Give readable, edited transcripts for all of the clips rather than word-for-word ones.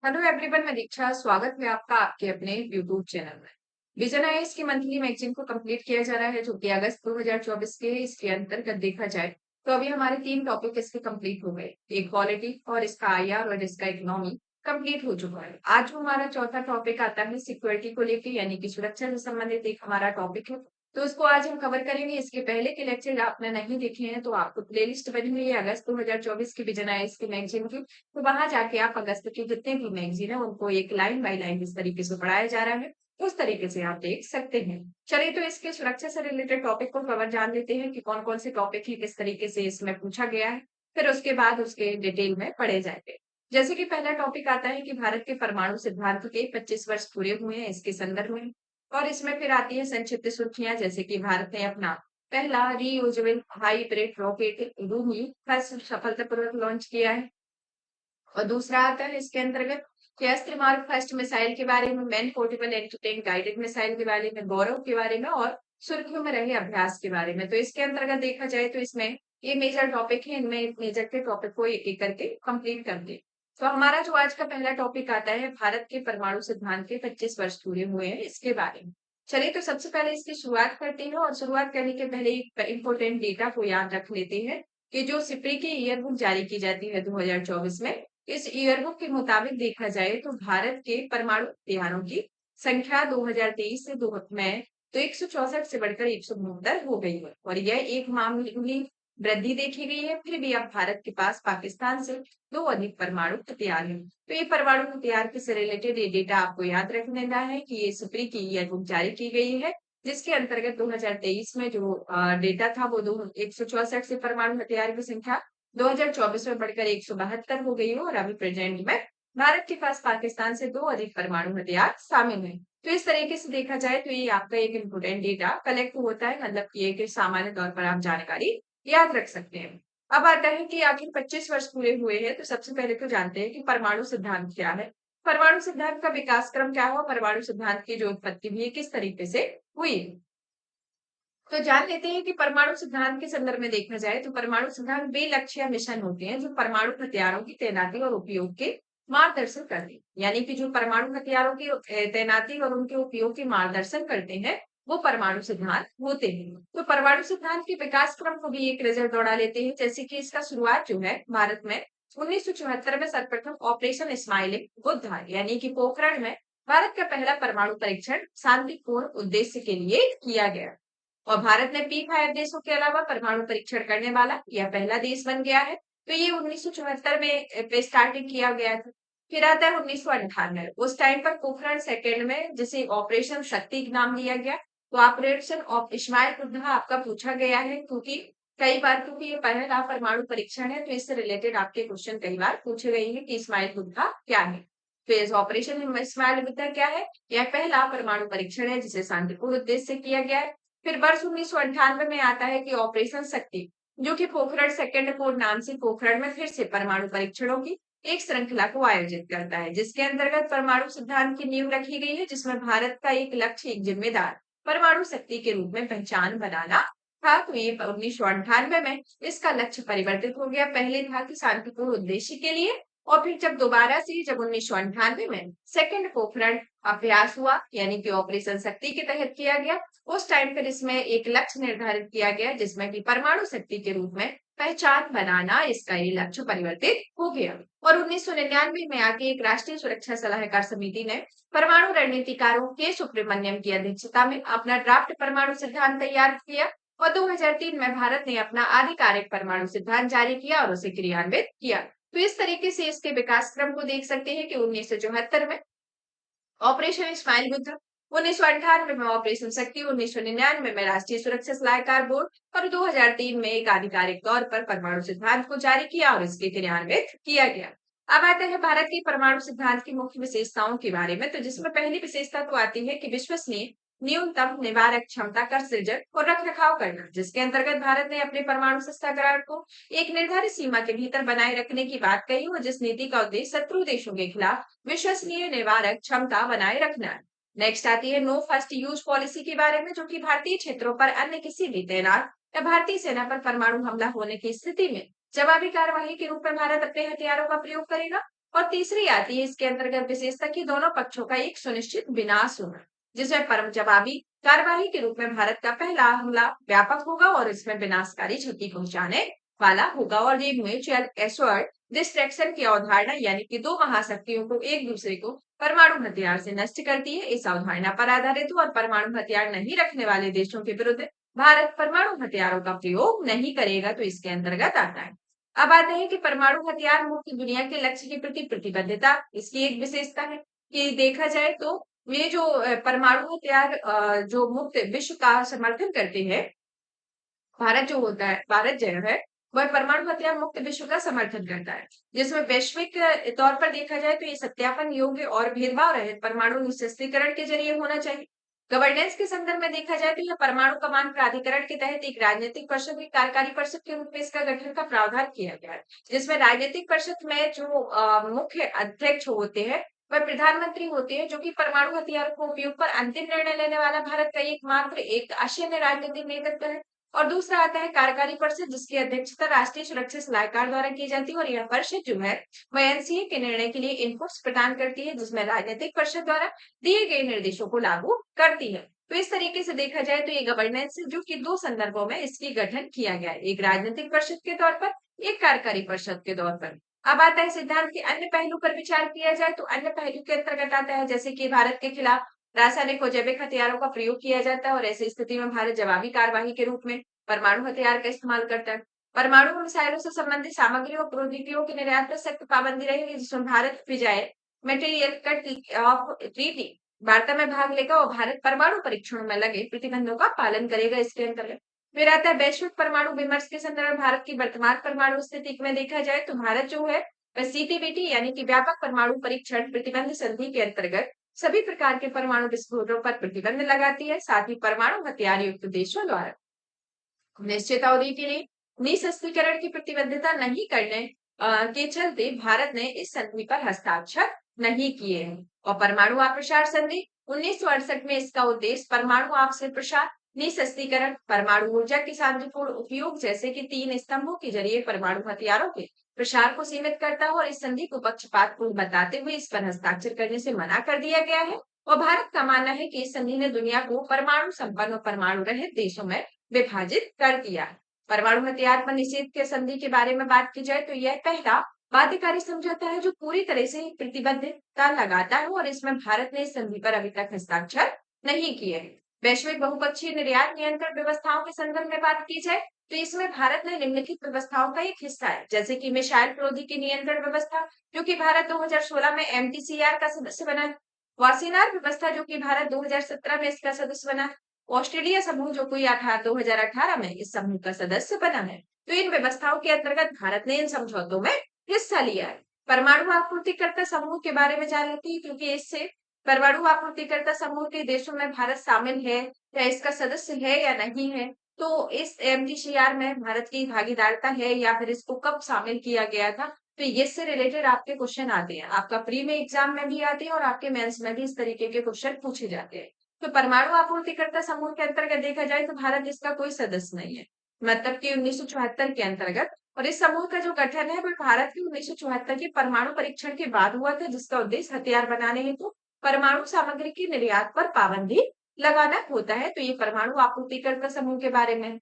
Hello everyone, मैं दीक्षा। स्वागत है आपका आपके अपने यूट्यूब चैनल में। विजन आईएएस की मंथली मैगजीन को कंप्लीट किया जा रहा है, जो कि अगस्त 2024 के इसके अंतर्गत देखा जाए तो अभी हमारे 3 टॉपिक इसके कंप्लीट हो गए। एक पॉलिटी और इसका आईआर और इसका इकोनॉमी कंप्लीट हो चुका है। आज जो हमारा चौथा टॉपिक आता है सिक्योरिटी को लेके, यानी कि सुरक्षा से संबंधित एक हमारा टॉपिक है, तो उसको आज हम कवर करेंगे। इसके पहले के लेक्चर आपने नहीं देखे हैं तो आपको प्लेलिस्ट बनी हुई है अगस्त 2024 की विजन आईएएस की मैगजीन की, तो वहां जाके आप अगस्त की जितने भी मैगजीन है उनको एक लाइन बाय लाइन जिस तरीके से पढ़ाया जा रहा है उस तरीके से आप देख सकते हैं। चलिए, तो इसके सुरक्षा से रिलेटेड टॉपिक को कवर जान लेते हैं कि कौन कौन से टॉपिक है, किस तरीके से इसमें पूछा गया है। फिर उसके बाद उसके डिटेल में पढ़े जाएंगे। जैसे कि पहला टॉपिक आता है कि भारत के परमाणु सिद्धांत के 25 वर्ष पूरे हुए हैं इसके संदर्भ में। और इसमें फिर आती है संक्षिप्त सुर्खियां, जैसे कि भारत ने अपना पहला reusable hybrid rocket Rhumi first सफलतापूर्वक लॉन्च किया है। और दूसरा आता है इसके अंतर्गत कि अस्त्र मार्ग फर्स्ट मिसाइल के बारे में, man portable anti tank guided missile के बारे में, गौरव के बारे में और सुर्खियों में रहे अभ्यास के बारे में। तो इसके अंतर्गत देखा जाए तो इसमें ये मेजर टॉपिक है, इनमें मेजर के टॉपिक को एक एक करके कंप्लीट कर दे। तो हमारा जो आज का पहला टॉपिक आता है भारत के परमाणु सिद्धांत के 25 वर्ष पूरे हुए हैं इसके बारे में। चलिए, तो सबसे पहले इसकी शुरुआत करते हैं और शुरुआत करने के पहले एक इंपॉर्टेंट डेटा को याद रख लेते हैं कि जो सिप्री की ईयर बुक जारी की जाती है 2024 में, इस ईयरबुक के मुताबिक देखा जाए तो भारत के परमाणु हथियारों की संख्या 2023 से 2 में तो 164 से बढ़कर 172 हो गई है और यह एक मामूली वृद्धि देखी गई है। फिर भी अब भारत के पास पाकिस्तान से 2 अधिक परमाणु हथियार हैं। तो ये परमाणु हथियार से रिलेटेड ये डेटा आपको याद रख लेना है कि ये सिप्री की ईयरबुक जारी की गई है, जिसके अंतर्गत 2023 में जो डेटा था वो 164 से परमाणु हथियार की संख्या 2024 में बढ़कर 172 हो गई है और अभी प्रेजेंट में भारत के पास पाकिस्तान से 2 अधिक परमाणु हथियार शामिल हैं। तो इस तरीके से देखा जाए तो ये आपका एक इम्पोर्टेंट डेटा कलेक्ट होता है, मतलब कि एक सामान्य तौर पर आप जानकारी याद रख सकते हैं। अब आता है कि आखिर 25 वर्ष पूरे हुए हैं, तो सबसे पहले तो जानते हैं कि परमाणु सिद्धांत क्या है। परमाणु सिद्धांत का विकास क्रम क्या हुआ, परमाणु सिद्धांत की जो उत्पत्ति हुई है किस तरीके से हुई। तो जान लेते हैं कि परमाणु सिद्धांत के संदर्भ में देखा जाए तो परमाणु सिद्धांत वे लक्ष्य या मिशन होते हैं जो परमाणु हथियारों की तैनाती और उपयोग के मार्गदर्शन करते हैं। यानी कि जो परमाणु हथियारों की तैनाती और उनके उपयोग के मार्गदर्शन करते हैं वो परमाणु सिद्धांत होते हैं। तो परमाणु सिद्धांत के विकास क्रम को भी एक नजर दौड़ा लेते हैं, जैसे कि इसका शुरुआत जो है भारत में 1974 में सर्वप्रथम ऑपरेशन स्माइलिंग बुद्ध यानी कि पोखरण में भारत का पहला परमाणु परीक्षण शांतिपूर्ण उद्देश्य के लिए किया गया और भारत ने P5 देशों के अलावा परमाणु परीक्षण करने वाला यह पहला देश बन गया है। तो ये 1974 में स्टार्टिंग किया गया था। फिर आता है 1998, उस टाइम पर पोखरण सेकेंड में जिसे ऑपरेशन शक्ति नाम दिया गया। तो ऑपरेशन ऑफ इस्माइल बुद्धा आपका पूछा गया है क्योंकि कई बार, क्योंकि ये पहला परमाणु परीक्षण है तो इससे रिलेटेड आपके क्वेश्चन कई बार पूछे गए हैं कि इस्माइल बुद्धा क्या है। तो इस ऑपरेशन इस्माइल बुद्धा क्या है, यह पहला परमाणु परीक्षण है जिसे शांतिपूर्ण उद्देश्य से किया गया है। फिर वर्ष 1998 में आता है कि ऑपरेशन शक्ति, जो कि पोखरण सेकेंड कोड नाम से पोखरण में फिर से परमाणु परीक्षणों की एक श्रृंखला को आयोजित करता है, जिसके अंतर्गत परमाणु सिद्धांत की नींव रखी गई है, जिसमें भारत का एक लक्ष्य एक जिम्मेदार परमाणु शक्ति के रूप में पहचान बनाना था। तो ये 1998 में इसका लक्ष्य परिवर्तित हो गया। पहले था कि शांतिपूर्ण उद्देश्य के लिए, और फिर जब 1998 में सेकंड पोखरण अभ्यास हुआ यानी कि ऑपरेशन शक्ति के तहत किया गया, उस टाइम पर इसमें एक लक्ष्य निर्धारित किया गया जिसमें कि परमाणु शक्ति के रूप में पहचान बनाना, इसका ये लक्ष्य परिवर्तित हो गया। और 1999 में आके एक राष्ट्रीय सुरक्षा सलाहकार समिति ने परमाणु रणनीतिकारों के सुब्रमण्यम की अध्यक्षता में अपना ड्राफ्ट परमाणु सिद्धांत तैयार किया और 2003 में भारत ने अपना आधिकारिक परमाणु सिद्धांत जारी किया और उसे क्रियान्वित किया। तो इस तरीके से इसके विकास क्रम को देख सकते हैं कि 1974 में ऑपरेशन स्माइल बुद्ध, 1998 में ऑपरेशन शक्ति, 1999 में राष्ट्रीय सुरक्षा सलाहकार बोर्ड और 2003 में एक आधिकारिक तौर पर परमाणु सिद्धांत को जारी किया और इसके क्रियान्वित किया गया। अब आते हैं भारत के परमाणु सिद्धांत की मुख्य विशेषताओं के बारे में, तो जिसमें पहली विशेषता तो आती है कि विश्वसनीय न्यूनतम निवारक क्षमता का सृजन और रख रखाव करना, जिसके अंतर्गत भारत ने अपने परमाणु शस्त्रागार को एक निर्धारित सीमा के भीतर बनाए रखने की बात कही और जिस नीति का उद्देश्य शत्रु देशों के खिलाफ विश्वसनीय निवारक क्षमता बनाए रखना है। नेक्स्ट आती है नो फर्स्ट यूज पॉलिसी के बारे में, जो कि भारतीय क्षेत्रों पर अन्य किसी भी तैनात या भारतीय सेना पर परमाणु हमला होने की स्थिति में जवाबी कार्यवाही के रूप में भारत अपने हथियारों का प्रयोग करेगा। और तीसरी आती है इसके अंतर्गत विशेषता की दोनों पक्षों का एक सुनिश्चित विनाश होना, जिसमें परम जवाबी कार्यवाही के रूप में भारत का पहला हमला व्यापक होगा और इसमें विनाशकारी क्षति पहुंचाने वाला होगा। और ये म्यूचुअल एश्योर्ड डिस्ट्रैक्शन की अवधारणा यानी कि दो महाशक्तियों को एक दूसरे को परमाणु हथियार से नष्ट करती है, इस अवधारणा पर आधारित हो और परमाणु हथियार नहीं रखने वाले देशों के विरुद्ध भारत परमाणु हथियारों का प्रयोग नहीं करेगा, तो इसके अंतर्गत आता है। अब आते हैं कि परमाणु हथियार मुक्त दुनिया के लक्ष्य के प्रति प्रतिबद्धता, इसकी एक विशेषता है कि देखा जाए तो ये जो परमाणु हथियार जो मुक्त विश्व का समर्थन करते हैं, भारत जो होता है, भारत जो है वह परमाणु हथियार मुक्त विश्व का समर्थन करता है, जिसमें वैश्विक तौर पर देखा जाए तो ये सत्यापन योग्य और भेदभाव रहित परमाणु निःशस्त्रीकरण के जरिए होना चाहिए। गवर्नेंस के संदर्भ में देखा जाए तो यह परमाणु कमान प्राधिकरण के तहत एक राजनीतिक परिषद, एक कार्यकारी परिषद के रूप में इसका गठन का प्रावधान किया गया है, जिसमें राजनीतिक परिषद में जो मुख्य अध्यक्ष होते हैं वह प्रधानमंत्री होते हैं, जो कि परमाणु हथियारों को उपयोग पर अंतिम निर्णय लेने वाला भारत का एकमात्र एक आसीन राजनीतिक नेतृत्व है। और दूसरा आता है कार्यकारी परिषद, जिसकी अध्यक्षता राष्ट्रीय सुरक्षा सलाहकार द्वारा की जाती है और यह परिषद जो है वह एनसीए के निर्णय के लिए इनपुट्स प्रदान करती है, जिसमें राजनीतिक परिषद द्वारा दिए गए निर्देशों को लागू करती है। तो इस तरीके से देखा जाए तो ये गवर्नेंस जो कि दो संदर्भों में इसकी गठन किया गया है, एक राजनीतिक परिषद के तौर पर, एक कार्यकारी परिषद के तौर पर। अब आता है सिद्धांत के अन्य पहलू पर विचार किया जाए तो अन्य पहलू के अंतर्गत आता है जैसे कि भारत के खिलाफ रासायनिक और जैविक हथियारों का प्रयोग किया जाता है और ऐसी स्थिति में भारत जवाबी कार्यवाही के रूप में परमाणु हथियार का इस्तेमाल करता है। परमाणु मिसाइलों से संबंधित सामग्री और प्रौद्योगिकियों के निर्यात पर सख्त पाबंदी रहेगी, जिसमें भारत विजय मटेरियल कट ऑफ ट्रीटी वार्ता में भाग लेगा और भारत परमाणु परीक्षणों में लगे प्रतिबंधों का पालन करेगा इसके अंतर्गत। फिर आता है वैश्विक परमाणु विमर्श के संदर्भ में भारत की वर्तमान परमाणु स्थिति में देखा जाए तो भारत जो है वह सीटीबीटी यानी कि व्यापक परमाणु परीक्षण प्रतिबंध संधि के अंतर्गत सभी प्रकार के परमाणु विस्फोटों पर प्रतिबंध लगाती है। साथ ही परमाणु हथियार युक्त देशों द्वारा निश्चित अवधि के लिए निःशस्त्रीकरण की प्रतिबद्धता नहीं करने के चलते भारत ने इस संधि पर हस्ताक्षर नहीं किए हैं। और परमाणु अप्रसार संधि 1968 में इसका उद्देश्य परमाणु आपसी प्रसार, निःशस्त्रीकरण, परमाणु ऊर्जा के शांतिपूर्ण उपयोग जैसे कि तीन स्तंभों के जरिए परमाणु हथियारों के प्रसार को सीमित करता है और इस संधि को पक्षपातपूर्ण बताते हुए इस पर हस्ताक्षर करने से मना कर दिया गया है। और भारत का मानना है कि इस संधि ने दुनिया को परमाणु संपन्न और परमाणु रहित देशों में विभाजित कर दिया। परमाणु हथियार पर निषेध के संधि के बारे में बात की जाए तो यह पहला बाध्यकारी समझौता है जो पूरी तरह से प्रतिबद्धता लगाता है और इसमें भारत ने इस संधि पर अभी तक हस्ताक्षर नहीं किए हैं। वैश्विक बहुपक्षीय निर्यात नियंत्रण व्यवस्थाओं के संदर्भ में बात की जाए तो इसमें भारत ने निम्नलिखित व्यवस्थाओं का एक हिस्सा है, जैसे कि मिसाइल प्रौद्योगिकी नियंत्रण व्यवस्था जो कि भारत 2016 में एमटीसीआर का सदस्य बना है, वासीनार व्यवस्था जो कि भारत 2017 में इसका सदस्य बना है, ऑस्ट्रेलिया समूह जो कोई 2018 में इस समूह का सदस्य बना है। तो इन व्यवस्थाओं के अंतर्गत भारत ने इन समझौतों में हिस्सा लिया है। परमाणु आपूर्तिकर्ता समूह के बारे में जान लेते हैं, क्योंकि इससे परमाणु आपूर्तिकर्ता समूह के देशों में भारत शामिल है या इसका सदस्य है या नहीं है, तो इस एमटीसीआर में भारत की भागीदारता है या फिर इसको कब शामिल किया गया था, तो इससे रिलेटेड आपके क्वेश्चन आते हैं, आपका प्री में एग्जाम में भी आते हैं और आपके मेंस में भी इस तरीके के क्वेश्चन पूछे जाते हैं। तो परमाणु आपूर्तिकर्ता समूह के अंतर्गत देखा जाए तो भारत इसका कोई सदस्य नहीं है, मतलब कि 1974 के अंतर्गत। और इस समूह का जो गठन है वह भारत के 1974 के परमाणु परीक्षण के बाद हुआ था, जिसका उद्देश्य हथियार बनाने हेतु परमाणु सामग्री के निर्यात पर पाबंदी लगाना होता है। तो ये परमाणु आपूर्तिकर्ता समूह के बारे में।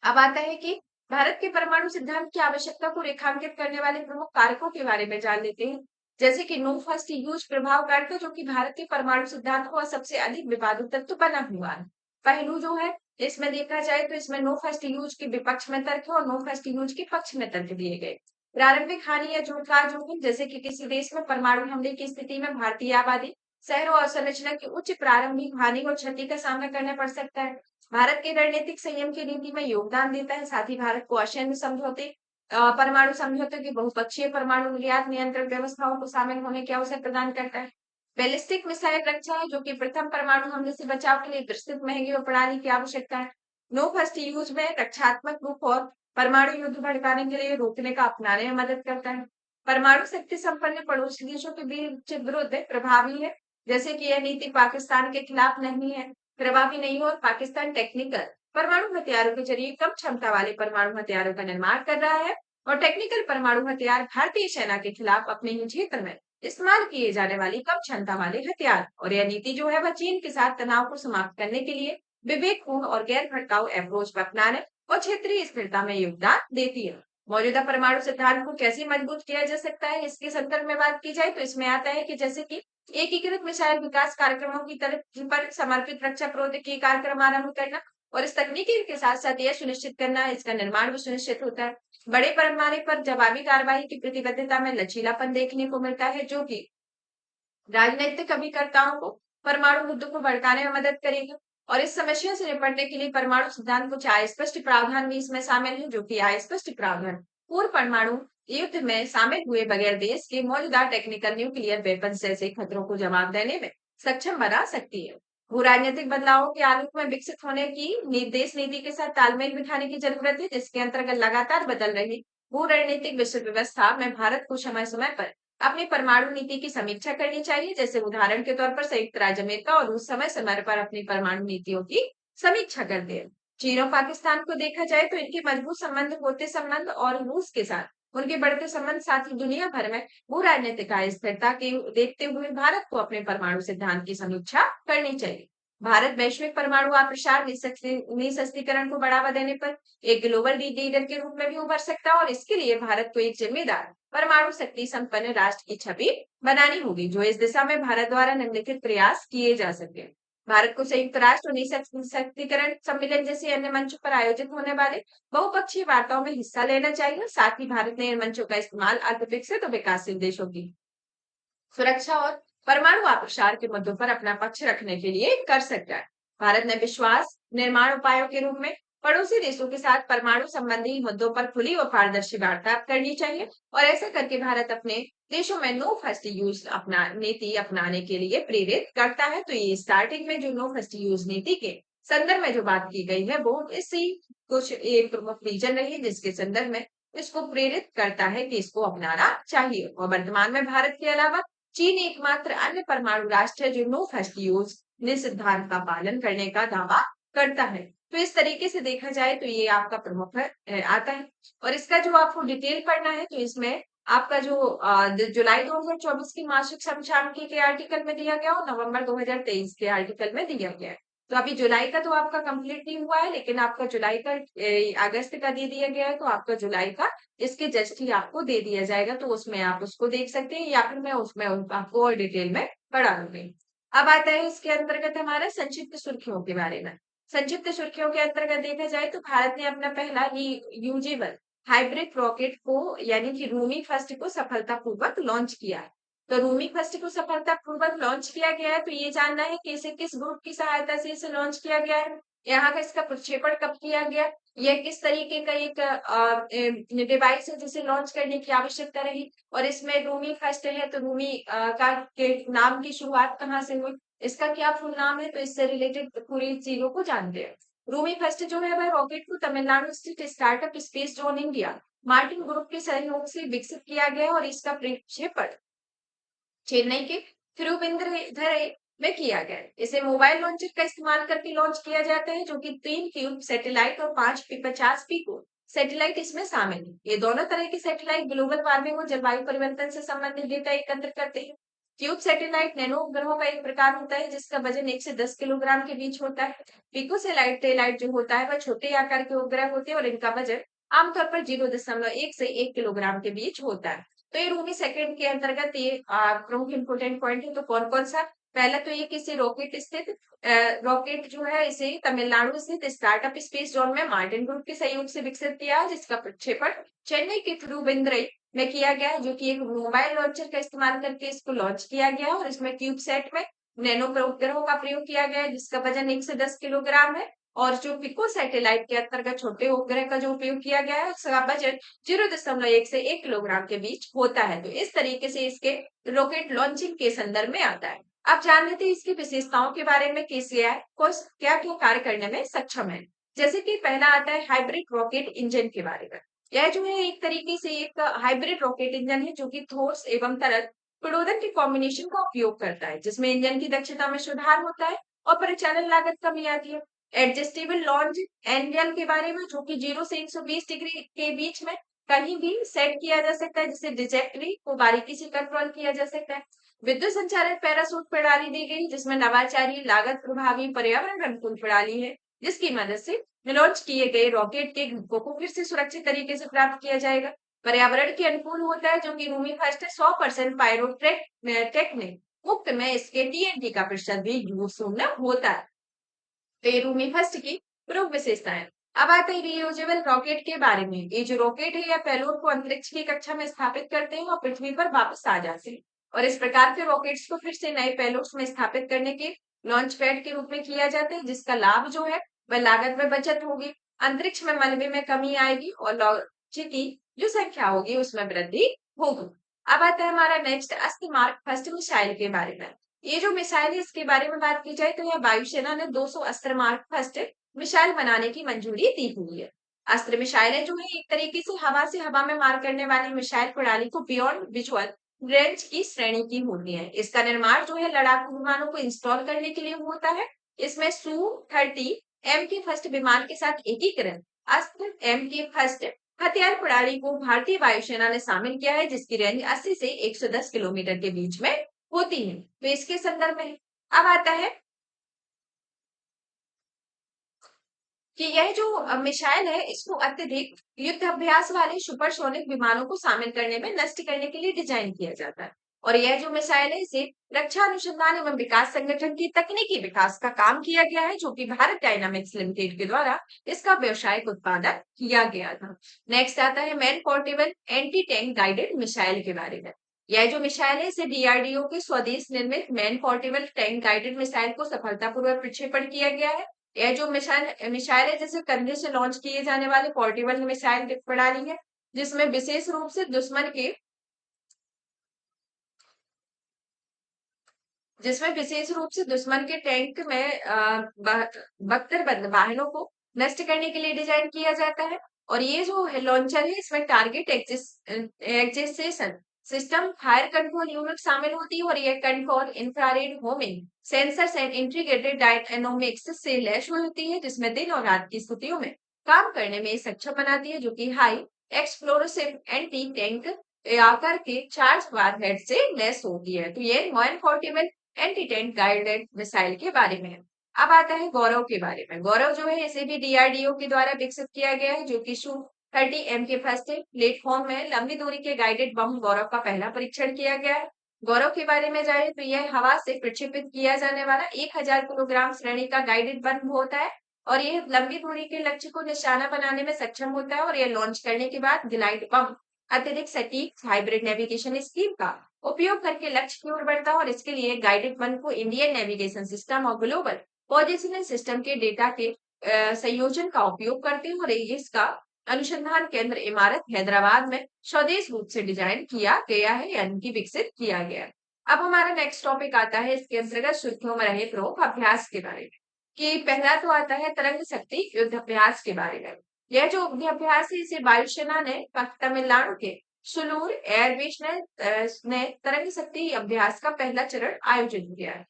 अब आता है कि भारत के परमाणु सिद्धांत की आवश्यकता को रेखांकित करने वाले प्रमुख कारकों के बारे में जान लेते हैं, जैसे कि नो फर्स्ट यूज प्रभाव कारक जो कि भारत के परमाणु सिद्धांत को सबसे अधिक विवादित तत्व बना हुआ है। पहलू जो है इसमें देखा जाए तो इसमें नो फर्स्ट यूज के विपक्ष में तर्क है और नो फर्स्ट यूज के पक्ष में तर्क दिए गए। प्रारंभिक हानि या जोखिम जोखिम, जैसे कि किसी देश में परमाणु हमले की स्थिति में भारतीय आबादी, शहरों और संरचना की उच्च प्रारंभिक हानि और क्षति का सामना करना पड़ सकता है। भारत के रणनीतिक संयम की नीति में योगदान देता है, साथ ही भारत को असैन्य समझौते, परमाणु समझौते की बहुपक्षीय परमाणु निर्यात नियंत्रण व्यवस्थाओं को शामिल होने के अवसर प्रदान करता है। बैलिस्टिक मिसाइल रक्षा है जो कि प्रथम परमाणु हमले से बचाव के लिए विस्तृत महंगी और प्रणाली की आवश्यकता है। नो फर्स्ट यूज में रक्षात्मक रूप और परमाणु युद्ध भड़काने के लिए रोकने का अपनाने में मदद करता है। परमाणु शक्ति संपन्न पड़ोसी देशों के बीच विरुद्ध प्रभावी है, जैसे कि यह नीति पाकिस्तान के खिलाफ नहीं है, प्रभावी नहीं हो और पाकिस्तान टेक्निकल परमाणु हथियारों के जरिए कम क्षमता वाले परमाणु हथियारों का निर्माण कर रहा है और टेक्निकल परमाणु हथियार भारतीय सेना के खिलाफ अपने ही क्षेत्र में इस्तेमाल किए जाने वाली कम क्षमता वाले हथियार। और यह नीति जो है वह चीन के साथ तनाव को समाप्त करने के लिए विवेकपूर्ण और गैर भड़काऊ अप्रोच अपनाने और क्षेत्रीय स्थिरता में योगदान देती है। मौजूदा परमाणु सिद्धांत को कैसे मजबूत किया जा सकता है, इसके संदर्भ में बात की जाए तो इसमें आता है कि जैसे कि एकीकृत मिसाइल विकास कार्यक्रमों की तरफ पर समर्पित रक्षा प्रौद्योगिकी कार्यक्रम आरंभ करना और इस तकनीकी के साथ साथ यह सुनिश्चित करना, इसका निर्माण भी सुनिश्चित होता है। बड़े पैमाने पर जवाबी कार्रवाई की प्रतिबद्धता में लचीलापन देखने को मिलता है, जो कि राजनीतिक अभिकर्ताओं को परमाणु मुद्दों को भड़काने में मदद करेगा। और इस समस्या से निपटने के लिए परमाणु सिद्धांत कुछ अस्पष्ट प्रावधान भी इसमें शामिल है, जो कि अस्पष्ट प्रावधान पूर्व परमाणु युद्ध में शामिल हुए बगैर देश के मौजूदा टेक्निकल न्यूक्लियर वेपन जैसे खतरों को जवाब देने में सक्षम बना सकती है। भू राजनीतिक बदलावों के आलोक में विकसित होने की निर्देश नीति के साथ तालमेल बिठाने की जरूरत है, जिसके अंतर्गत लगातार बदल रही भू रणनीतिक विश्व व्यवस्था में भारत को समय समय पर अपनी परमाणु नीति की समीक्षा करनी चाहिए। जैसे उदाहरण के तौर पर संयुक्त राज्य अमेरिका और रूस समय समय पर अपनी परमाणु नीतियों की समीक्षा करते हैं। चीन और पाकिस्तान को देखा जाए तो इनके मजबूत संबंध, होते संबंध और रूस के साथ उनके बढ़ते संबंध साथ ही दुनिया भर में भू राजनीतिक अस्थिरता के देखते हुए भारत को अपने परमाणु सिद्धांत की समीक्षा करनी चाहिए। भारत वैश्विक परमाणु अप्रसार निःशस्त्रीकरण को बढ़ावा देने पर एक ग्लोबल लीडर के रूप में भी उभर सकता है और इसके लिए भारत को एक जिम्मेदार परमाणु शक्ति संपन्न राष्ट्र की छवि बनानी होगी, जो इस दिशा में भारत द्वारा निम्नलिखित प्रयास किए जा सकते हैं। भारत को संयुक्त राष्ट्र और निःशस्त्रीकरण सम्मेलन जैसे अन्य मंचों पर आयोजित होने वाले बहुपक्षीय वार्ताओं में हिस्सा लेना चाहिए। साथ ही भारत ने इन मंचों का इस्तेमाल अल्पविकसित और विकासशील देशों की सुरक्षा और परमाणु अप्रसार के मुद्दों पर अपना पक्ष रखने के लिए कर सकता है। भारत ने विश्वास निर्माण उपायों के रूप में पड़ोसी देशों के साथ परमाणु संबंधी मुद्दों पर खुली और पारदर्शी वार्ता करनी चाहिए और ऐसा करके भारत अपने देशों में नो फर्स्ट यूज अपना नीति अपनाने के लिए प्रेरित करता है। तो ये स्टार्टिंग में जो नो फर्स्ट यूज नीति के संदर्भ में जो बात की गई है वो इसी कुछ एक प्रमुख रीजन रही है जिसके संदर्भ में इसको प्रेरित करता है कि इसको अपनाना चाहिए। और वर्तमान में भारत के अलावा चीन एकमात्र अन्य परमाणु राष्ट्र है जो नो फर्स्ट यूज सिद्धांत का पालन करने का दावा करता है। तो इस तरीके से देखा जाए तो ये आपका प्रमुख आता है। और इसका जो आपको डिटेल पढ़ना है तो इसमें आपका जो जुलाई 2024 की मासिक समसामयिकी के आर्टिकल में दिया गया और नवंबर 2023 के आर्टिकल में दिया गया है। तो अभी जुलाई का तो आपका कंप्लीट नहीं हुआ है, लेकिन आपका जुलाई का अगस्त का दे दिया गया है, तो आपका जुलाई का इसके जस्ट ही आपको दे दिया जाएगा, तो उसमें आप उसको देख सकते हैं या फिर मैं उसमें आपको और डिटेल में पढ़ा दूंगी। अब आता है इसके अंतर्गत हमारा संक्षिप्त सुर्खियों के बारे में। संक्षिप्त सुर्खियों के अंतर्गत देखा जाए तो भारत ने अपना पहला यूजेबल हाइब्रिड रॉकेट को यानी कि रूमी फर्स्ट को सफलतापूर्वक लॉन्च किया है। तो रूमी फर्स्ट को सफलतापूर्वक लॉन्च किया गया है, तो ये जानना है कि इसे किस ग्रुप की सहायता से इसे लॉन्च किया गया है, यहाँ का इसका प्रक्षेपण कब किया गया, यह किस तरीके का एक डिवाइस है जिसे लॉन्च करने की आवश्यकता रही, और इसमें रूमी फर्स्ट है तो रूमी का के नाम की शुरुआत कहाँ से हुई, इसका क्या फुल नाम है, तो इससे रिलेटेड पूरी चीजों को जानते हैं। रूमी फर्स्ट जो है वह रॉकेट को तमिलनाडु स्थित startup space zone India Martin group के सहयोग से विकसित किया गया और इसका प्रक्षेपण चेन्नई के थिरुवनंतपुरम में किया गया है। इसे मोबाइल लॉन्चर का इस्तेमाल करके लॉन्च किया जाता है, जो कि 3 क्यूब सैटेलाइट और 5 पिको सैटेलाइट इसमें शामिल है। ये दोनों तरह के सैटेलाइट ग्लोबल वार्मिंग और जलवायु परिवर्तन से संबंधित डेटा एकत्र करते हैं। क्यूब सैटेलाइट नैनो उपग्रहों का एक प्रकार होता है जिसका वजन 1 से 10 किलोग्राम के बीच होता है। पिको सैटेलाइट जो होता है वह छोटे आकार के उपग्रह होते हैं और इनका वजन आमतौर पर 0.1 से 1 किलोग्राम के बीच होता है। तो ये रूमी सेकंड के अंतर्गत ये प्रमुख इंपोर्टेंट पॉइंट है। तो कौन कौन सा, पहला तो ये किसी रॉकेट जो है इसे तमिलनाडु स्थित स्टार्टअप स्पेस जोन में मार्टिन ग्रुप के सहयोग से विकसित किया है, जिसका प्रक्षेपण चेन्नई के थिरुवनंतपुरम में किया गया है, जो कि एक मोबाइल लॉन्चर का इस्तेमाल करके इसको लॉन्च किया गया और इसमें क्यूब सेट में नैनो उपग्रहों का प्रयोग किया गया है जिसका वजन 1 से 10 किलोग्राम है। और जो पिको सैटेलाइट के अंतर्गत छोटे उपग्रह का जो उपयोग किया गया है उसका बजट 0.1 से 1 किलोग्राम के बीच होता है। तो इस तरीके से इसके रॉकेट लॉन्चिंग के संदर्भ में आता है। अब जान लेते हैं इसकी विशेषताओं के बारे में, KCI क्या क्या कार्य करने में सक्षम है। जैसे कि पहला आता है हाइब्रिड रॉकेट इंजन के बारे में। यह जो है एक तरीके से एक हाइब्रिड रॉकेट इंजन है जो कि ठोस एवं तरल प्रडोदन के कॉम्बिनेशन का उपयोग करता है, जिसमें इंजन की दक्षता में सुधार होता है और परिचालन लागत कमी आती है। एडजस्टेबल लॉन्च एंगल के बारे में, जो कि 0 से 120 डिग्री के बीच में कहीं भी सेट किया जा सकता है, जिसे डिजेक्टरी को बारीकी से कंट्रोल किया जा सकता है। विद्युत संचालित पैरासूट प्रणाली दी गई, जिसमें नवाचारी, लागत प्रभावी, पर्यावरण अनुकूल प्रणाली है, जिसकी मदद से लॉन्च किए गए रॉकेट के घटकों को फिर से सुरक्षित तरीके से प्राप्त किया जाएगा। पर्यावरण के अनुकूल होता है, जो कि रूमी फर्स्ट है। 100% पायरोट्रेक टेक्निक मुक्त में इसके टीएनटी का प्रतिशत भी यूज शून्य होता है। तो ये रूमी फर्स्ट की प्रमुख विशेषताएं। अब आते हैं रियूजेबल रॉकेट के बारे में। ये जो रॉकेट है या पेलोड को अंतरिक्ष की कक्षा में स्थापित करते हैं और पृथ्वी पर वापस आ जाते हैं, और इस प्रकार के रॉकेट्स को फिर से नए पेलोड्स में स्थापित करने के लॉन्च पैड के रूप में किया जाता है, जिसका लाभ जो है वह लागत में बचत होगी, अंतरिक्ष में मलबे में कमी आएगी और लॉन्च की जो संख्या होगी उसमें वृद्धि होगी। अब आता है हमारा नेक्स्ट अस्त्र मार्क फर्स्ट मिसाइल के बारे में। ये जो मिसाइल है इसके बारे में बात की जाए तो यह वायुसेना ने 200 अस्त्र मार्क फर्स्ट मिसाइल बनाने की मंजूरी दी हुई है। अस्त्र मिसाइलें जो है एक तरीके से हवा में मार करने वाली मिसाइल प्रणाली को बियॉन्ड विजुअल रेंज की श्रेणी की होती है। इसका निर्माण जो है लड़ाकू विमानों को इंस्टॉल करने के लिए होता है। इसमें सू 30 एम के फर्स्ट विमान के साथ एकीकृत अस्त्र एम के फर्स्ट हथियार प्रणाली को भारतीय वायुसेना ने शामिल किया है, जिसकी रेंज 80 से 110 किलोमीटर के बीच में होती है। तो इसके संदर्भ में अब आता है कि यह जो मिसाइल है इसको अत्यधिक युद्ध अभ्यास वाले सुपरसोनिक विमानों को शामिल करने में नष्ट करने के लिए डिजाइन किया जाता है। और यह जो मिसाइल है इसे रक्षा अनुसंधान एवं विकास संगठन की तकनीकी विकास का काम किया गया है, जो कि भारत डायनामिक्स लिमिटेड के द्वारा इसका व्यावसायिक उत्पादन किया गया था। नेक्स्ट आता है man portable anti tank guided missile के बारे में। यह जो मिसाइल है इसे डीआरडीओ के स्वदेश निर्मित man portable tank guided missile को सफलतापूर्वक प्रक्षेपण किया गया है। यह जो मिसाइल है जैसे कंधे से लॉन्च किए जाने वाले पोर्टेबल मिसाइल प्रणाली है, जिसमें विशेष रूप से दुश्मन के टैंक में बख्तर वाहनों को नष्ट करने के लिए डिजाइन किया जाता है। और ये जो लॉन्चर है इसमें target acquisition system, fire control unit शामिल होती है, और ये control infrared homing sensors and integrated dynamics से लैस हुई होती है, जिसमें दिन और रात की स्थितियों में काम करने में सक्षम बनाती है, जो कि हाई एक्सप्लोसिव एंटी टैंक आकार के चार्ज वारहेड से लैस होती है। तो ये non portable anti tank guided missile के बारे में है। अब आता है गौरव के बारे में। गौरव जो है इसे भी डीआरडीओ के द्वारा विकसित किया गया है, जो कि सू 30 एम के फर्स्ट प्लेटफॉर्म में लंबी दूरी के गाइडेड बम गौरव का पहला परीक्षण किया गया है। गौरव के बारे में जाए तो यह हवा से प्रक्षेपित किया जाने वाला 1000 किलोग्राम श्रेणी का गाइडेड बम होता है, और यह लंबी दूरी के लक्ष्य को निशाना बनाने में सक्षम होता है। और यह लॉन्च करने के बाद ग्लाइड बम अत्यधिक सटीक हाइब्रिड नेविगेशन स्कीम का उपयोग करके लक्ष्य की ओर बढ़ता है, और इसके लिए गाइडेड बम को इंडियन नेविगेशन सिस्टम और ग्लोबल पोजिशनिंग सिस्टम के डेटा के संयोजन का उपयोग करते हैं। और इसका अनुसंधान केंद्र इमारत हैदराबाद में स्वदेश रूप से डिजाइन किया गया है, यानी कि विकसित किया गया है। अब हमारा नेक्स्ट टॉपिक आता है इसके अंतर्गत सुर्खियों में रहे प्रमुख अभ्यास के बारे में। कि पहला तो आता है तरंग शक्ति युद्ध अभ्यास के बारे में। यह जो युद्ध अभ्यास है इसे वायुसेना ने तमिलनाडु के सुलूर एयरबेस ने तरंग शक्ति अभ्यास का पहला चरण आयोजित किया है।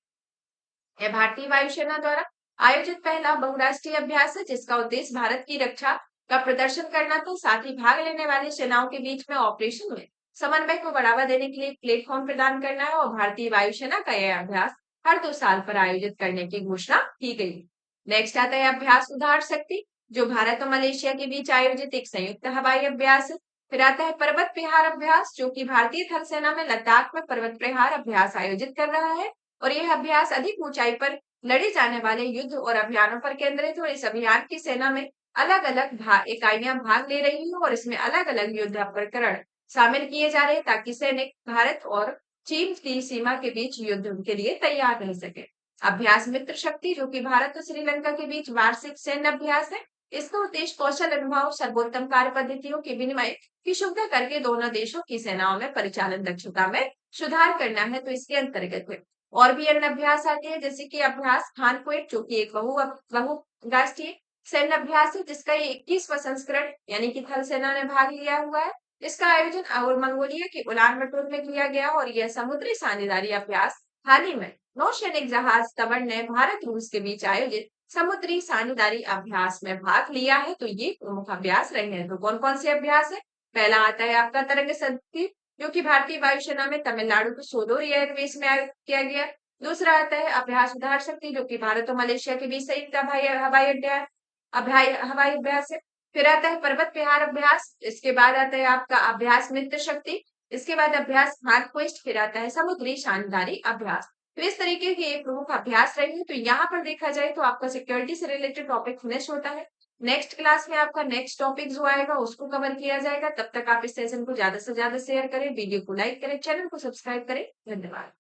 यह भारतीय वायुसेना द्वारा आयोजित पहला बहुराष्ट्रीय अभ्यास है, जिसका उद्देश्य भारत की रक्षा का प्रदर्शन करना था, साथ ही भाग लेने वाली सेनाओं के बीच में ऑपरेशन में समन्वय को बढ़ावा देने के लिए एक प्लेटफॉर्म प्रदान करना है। और भारतीय वायुसेना का यह अभ्यास हर 2 साल पर आयोजित करने की घोषणा की गई। नेक्स्ट आता है अभ्यास उदार शक्ति, जो भारत और मलेशिया के बीच आयोजित एक संयुक्त हवाई अभ्यास है। फिर आता है पर्वत प्रहार अभ्यास, जो कि भारतीय थल सेना में लद्दाख में पर्वत प्रहार अभ्यास आयोजित कर रहा है। और यह अभ्यास अधिक ऊंचाई पर लड़े जाने वाले युद्ध और अभियानों पर केंद्रित है। और इस अभियान की सेना में अलग अलग इकाइयां भाग ले रही हैं, और इसमें अलग अलग युद्ध प्रकरण शामिल किए जा रहे हैं, ताकि सैनिक भारत और चीन की सीमा के बीच युद्ध के लिए तैयार रह सके। अभ्यास मित्र शक्ति, जो कि भारत और श्रीलंका के बीच वार्षिक सैन्य अभ्यास है। इसका उद्देश्य कौशल अनुभव सर्वोत्तम कार्य पद्धतियों के विनिमय की सुविधा करके दोनों देशों की सेनाओं में परिचालन दक्षता में सुधार करना है। तो इसके अंतर्गत है और भी अन्य अभ्यास आते हैं, जैसे कि अभ्यास खानकोट, जो कि एक बहुराष्ट्रीय सैन्य अभ्यास है, जिसका ये 21वां संस्करण यानी कि थल सेना ने भाग लिया हुआ है। इसका आयोजन और मंगोलिया के उलान बटोर में किया गया, और यह समुद्री साझेदारी अभ्यास हाल ही में नौसैनिक जहाज तमर ने भारत रूस के बीच आयोजित समुद्री साझेदारी अभ्यास में भाग लिया है। तो ये प्रमुख अभ्यास रहे हैं। तो कौन कौन से अभ्यास है? पहला आता है आपका तरंग शक्ति, जो कि भारतीय वायुसेना में तमिलनाडु के सोलोर एयरबेस में आयोजित किया गया। दूसरा आता है अभ्यास उद्धार शक्ति, जो कि भारत और मलेशिया के बीच संयुक्त हवाई अड्डा हवाई अभ्यास है। फिर आता है पर्वत विहार अभ्यास, इसके बाद आता है आपका अभ्यास मित्र शक्ति, इसके बाद अभ्यास हार्ड, फिर आता है समुद्री शानदारी अभ्यास। तो इस तरीके के ये प्रमुख अभ्यास रहेंगे। तो यहाँ पर देखा जाए तो आपका सिक्योरिटी से रिलेटेड टॉपिक फिनिश होता है। नेक्स्ट क्लास में आपका नेक्स्ट टॉपिक जो आएगा उसको कवर किया जाएगा। तब तक आप इस सेशन को ज्यादा से ज्यादा शेयर करें, वीडियो को लाइक करें, चैनल को सब्सक्राइब करें। धन्यवाद।